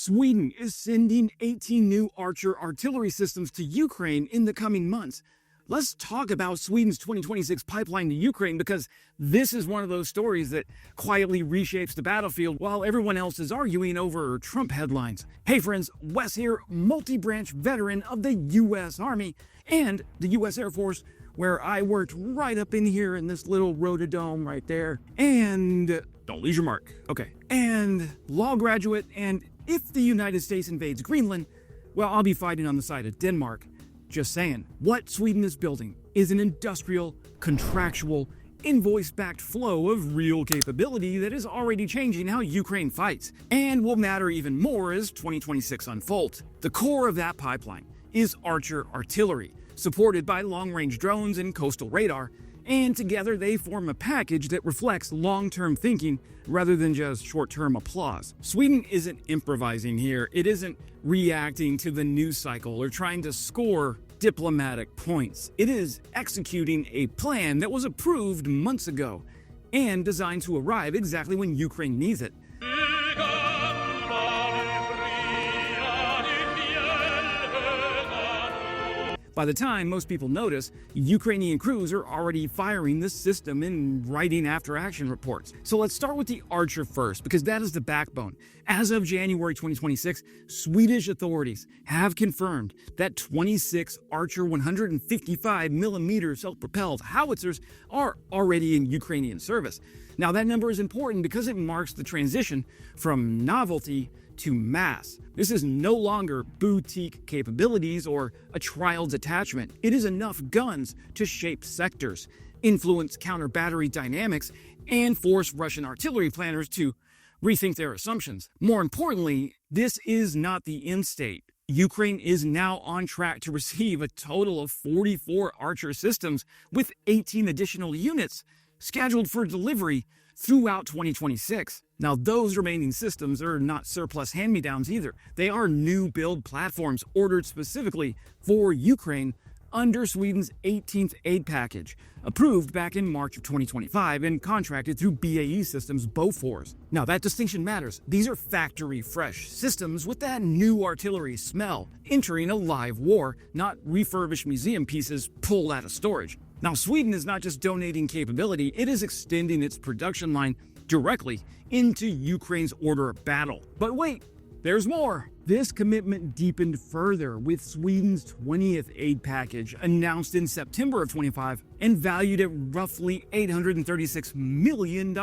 Sweden is sending 18 new Archer artillery systems to Ukraine in the coming months. Let's talk about Sweden's 2026 pipeline to Ukraine, because this is one of those stories that quietly reshapes the battlefield while everyone else is arguing over Trump headlines. Hey friends, Wes here, multi-branch veteran of the U.S. Army and the U.S. Air Force, where I worked right up in here in this little rotodome right there. And don't lose your mark. Okay. And law graduate, and if the United States invades Greenland, well, I'll be fighting on the side of Denmark. Just saying, what Sweden is building is an industrial, contractual, invoice-backed flow of real capability that is already changing how Ukraine fights, and will matter even more as 2026 unfolds. The core of that pipeline is Archer artillery, supported by long-range drones and coastal radar, and together they form a package that reflects long-term thinking rather than just short-term applause. Sweden isn't improvising here. It isn't reacting to the news cycle or trying to score diplomatic points. It is executing a plan that was approved months ago and designed to arrive exactly when Ukraine needs it. By the time most people notice, Ukrainian crews are already firing this system and writing after-action reports. So let's start with the Archer first, because that is the backbone. As of January 2026, Swedish authorities have confirmed that 26 Archer 155mm self-propelled howitzers are already in Ukrainian service. Now that number is important because it marks the transition from novelty to mass. This is no longer boutique capabilities or a trial detachment. It is enough guns to shape sectors, influence counter-battery dynamics, and force Russian artillery planners to rethink their assumptions. More importantly, this is not the end state. Ukraine is now on track to receive a total of 44 Archer systems with 18 additional units scheduled for delivery throughout 2026. Now, those remaining systems are not surplus hand-me-downs either. They are new build platforms ordered specifically for Ukraine under Sweden's 18th aid package, approved back in March of 2025 and contracted through BAE Systems Bofors. Now, that distinction matters. These are factory-fresh systems with that new artillery smell, entering a live war, not refurbished museum pieces pulled out of storage. Now, Sweden is not just donating capability, it is extending its production line directly into Ukraine's order of battle. But wait, there's more. This commitment deepened further with Sweden's 20th aid package, announced in September of 25 and valued at roughly $836 million.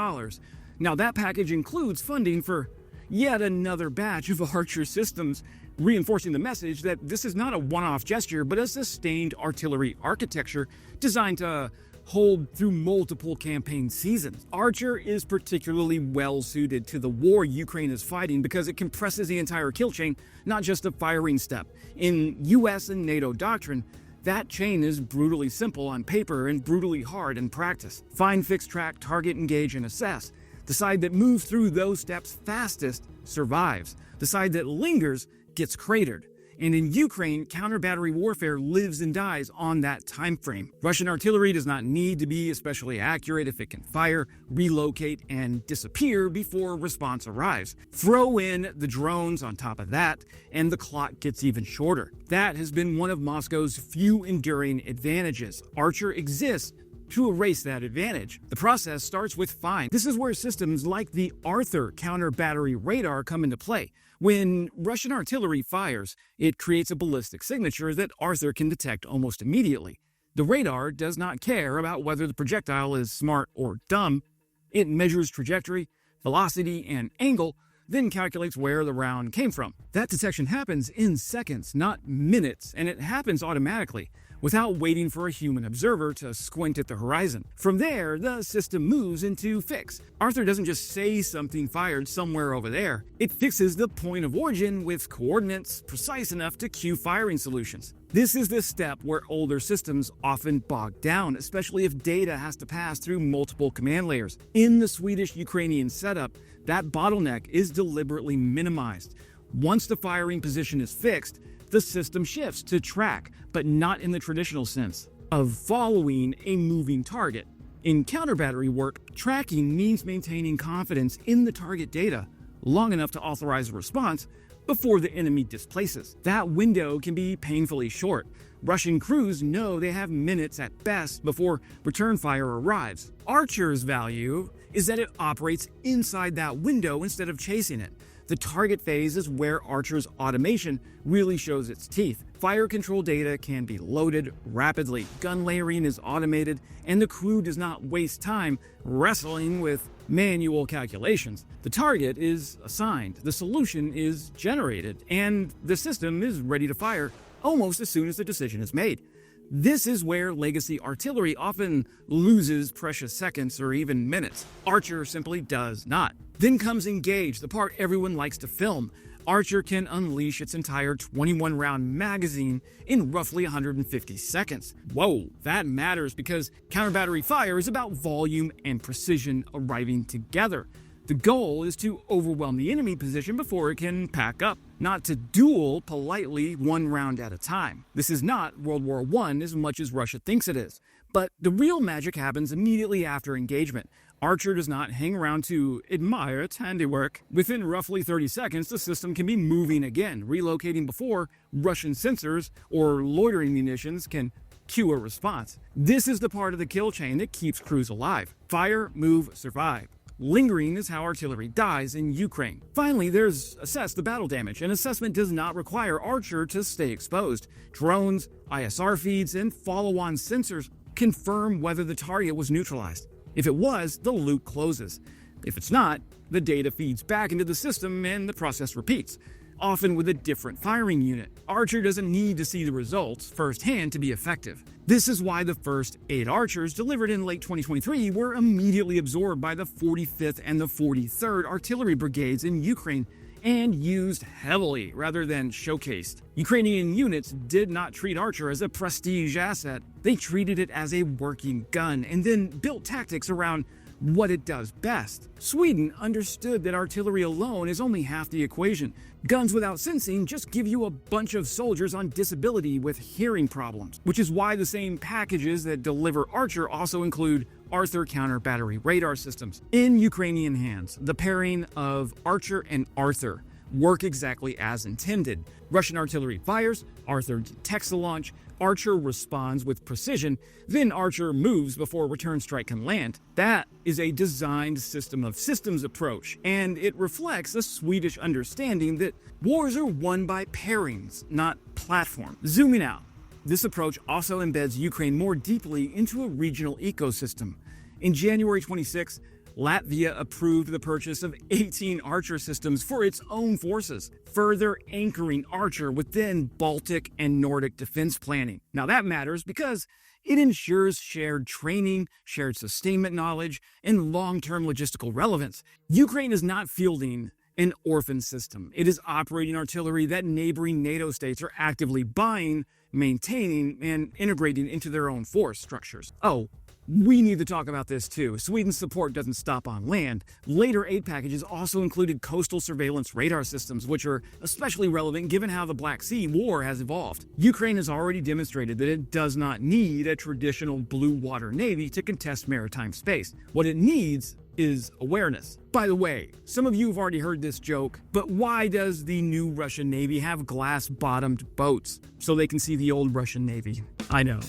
Now, that package includes funding for yet another batch of Archer systems, reinforcing the message that this is not a one-off gesture, but a sustained artillery architecture designed to hold through multiple campaign seasons. Archer is particularly well-suited to the war Ukraine is fighting because it compresses the entire kill chain, not just a firing step. In US and NATO doctrine, that chain is brutally simple on paper and brutally hard in practice. Find, fix, track, target, engage, and assess. The side that moves through those steps fastest survives. The side that lingers gets cratered. And in Ukraine, counter-battery warfare lives and dies on that time frame. Russian artillery does not need to be especially accurate if it can fire, relocate, and disappear before response arrives. Throw in the drones on top of that, and the clock gets even shorter. That has been one of Moscow's few enduring advantages. Archer exists to erase that advantage. The process starts with find. This is where systems like the Arthur counter-battery radar come into play. When Russian artillery fires, it creates a ballistic signature that Arthur can detect almost immediately. The radar does not care about whether the projectile is smart or dumb. It measures trajectory, velocity, and angle, then calculates where the round came from. That detection happens in seconds, not minutes, and it happens automatically, without waiting for a human observer to squint at the horizon. From there, the system moves into fix. Arthur doesn't just say something fired somewhere over there. It fixes the point of origin with coordinates precise enough to cue firing solutions. This is the step where older systems often bog down, especially if data has to pass through multiple command layers. In the Swedish-Ukrainian setup, that bottleneck is deliberately minimized. Once the firing position is fixed, the system shifts to track, but not in the traditional sense of following a moving target. In counter-battery work, tracking means maintaining confidence in the target data long enough to authorize a response before the enemy displaces. That window can be painfully short. Russian crews know they have minutes at best before return fire arrives. Archer's value is that it operates inside that window instead of chasing it. The target phase is where Archer's automation really shows its teeth. Fire control data can be loaded rapidly, gun layering is automated, and the crew does not waste time wrestling with manual calculations. The target is assigned, the solution is generated, and the system is ready to fire almost as soon as the decision is made. This is where legacy artillery often loses precious seconds or even minutes. Archer simply does not. Then comes Engage, the part everyone likes to film. Archer can unleash its entire 21-round magazine in roughly 150 seconds. Whoa, that matters because counter-battery fire is about volume and precision arriving together. The goal is to overwhelm the enemy position before it can pack up, not to duel politely one round at a time. This is not World War I as much as Russia thinks it is. But the real magic happens immediately after engagement. Archer does not hang around to admire its handiwork. Within roughly 30 seconds, the system can be moving again, relocating before Russian sensors or loitering munitions can cue a response. This is the part of the kill chain that keeps crews alive. Fire, move, survive. Lingering is how artillery dies in Ukraine. Finally, there's assess the battle damage. An assessment does not require Archer to stay exposed. Drones, ISR feeds, and follow-on sensors confirm whether the target was neutralized. If it was, the loop closes. If it's not, the data feeds back into the system and the process repeats, often with a different firing unit. Archer doesn't need to see the results firsthand to be effective. This is why the first 8 Archers delivered in late 2023 were immediately absorbed by the 45th and the 43rd Artillery Brigades in Ukraine and used heavily rather than showcased. Ukrainian units did not treat Archer as a prestige asset. They treated it as a working gun and then built tactics around what it does best. Sweden understood that artillery alone is only half the equation. Guns without sensing just give you a bunch of soldiers on disability with hearing problems, which is why the same packages that deliver Archer also include Arthur counter-battery radar systems. In Ukrainian hands, the pairing of Archer and Arthur work exactly as intended. Russian artillery fires, Arthur detects the launch, Archer responds with precision, then Archer moves before return strike can land. That is a designed system of systems approach, and it reflects a Swedish understanding that wars are won by pairings, not platforms. Zooming out, this approach also embeds Ukraine more deeply into a regional ecosystem. In January 26, Latvia approved the purchase of 18 Archer systems for its own forces, further anchoring Archer within Baltic and Nordic defense planning. Now that matters because it ensures shared training, shared sustainment knowledge, and long-term logistical relevance. Ukraine is not fielding an orphan system. It is operating artillery that neighboring NATO states are actively buying, maintaining, and integrating into their own force structures. Oh, we need to talk about this too. Sweden's support doesn't stop on land. Later aid packages also included coastal surveillance radar systems, which are especially relevant given how the Black Sea War has evolved. Ukraine has already demonstrated that it does not need a traditional blue water navy to contest maritime space. What it needs is awareness. By the way, some of you have already heard this joke, but why does the new Russian Navy have glass-bottomed boats? So they can see the old Russian Navy. I know.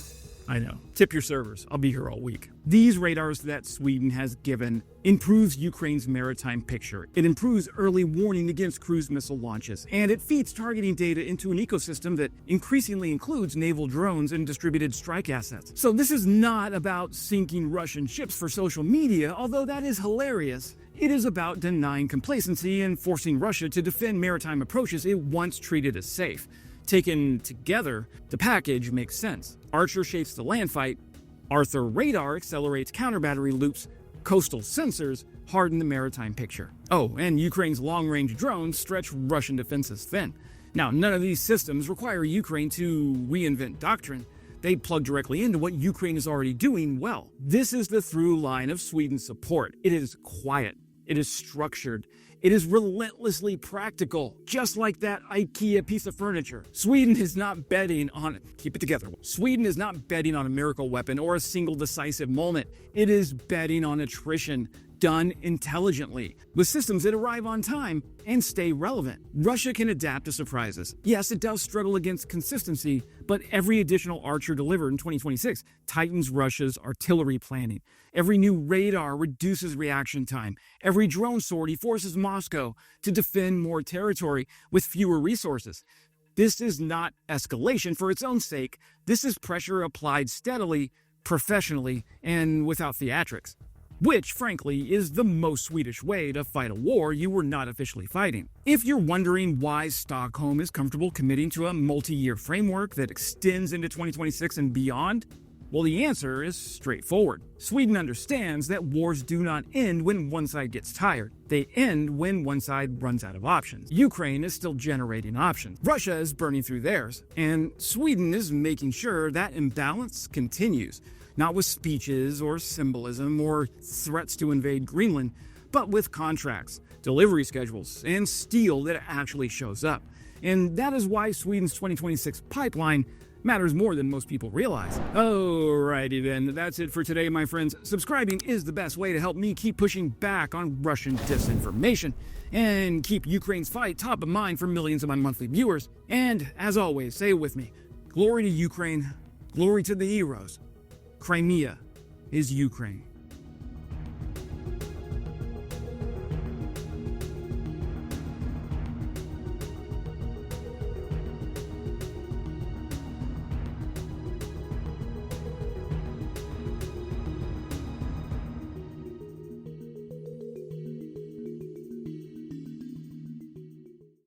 Tip your servers. I'll be here all week. These radars that Sweden has given improves Ukraine's maritime picture. It improves early warning against cruise missile launches, and it feeds targeting data into an ecosystem that increasingly includes naval drones and distributed strike assets. So this is not about sinking Russian ships for social media, although that is hilarious. It is about denying complacency and forcing Russia to defend maritime approaches it once treated as safe. Taken together, the package makes sense. Archer shapes the land fight, Arthur radar accelerates counter-battery loops, coastal sensors harden the maritime picture. Oh, and Ukraine's long-range drones stretch Russian defenses thin. Now, none of these systems require Ukraine to reinvent doctrine. They plug directly into what Ukraine is already doing well. This is the through line of Sweden's support. It is quiet. It is structured. It is relentlessly practical, just like that IKEA piece of furniture. Sweden is not betting on it. Keep it together. Sweden is not betting on a miracle weapon or a single decisive moment. It is betting on attrition, done intelligently, with systems that arrive on time and stay relevant. Russia can adapt to surprises. Yes, it does struggle against consistency, but every additional Archer delivered in 2026 tightens Russia's artillery planning. Every new radar reduces reaction time. Every drone sortie forces Moscow to defend more territory with fewer resources. This is not escalation for its own sake. This is pressure applied steadily, professionally, and without theatrics. Which, frankly, is the most Swedish way to fight a war you were not officially fighting. If you're wondering why Stockholm is comfortable committing to a multi-year framework that extends into 2026 and beyond, well, the answer is straightforward. Sweden understands that wars do not end when one side gets tired. They end when one side runs out of options. Ukraine is still generating options. Russia is burning through theirs. And Sweden is making sure that imbalance continues. Not with speeches or symbolism or threats to invade Greenland, but with contracts, delivery schedules, and steel that actually shows up. And that is why Sweden's 2026 pipeline matters more than most people realize. Alrighty then, that's it for today, my friends. Subscribing is the best way to help me keep pushing back on Russian disinformation and keep Ukraine's fight top of mind for millions of my monthly viewers. And as always, say it with me, glory to Ukraine, glory to the heroes. Crimea is Ukraine.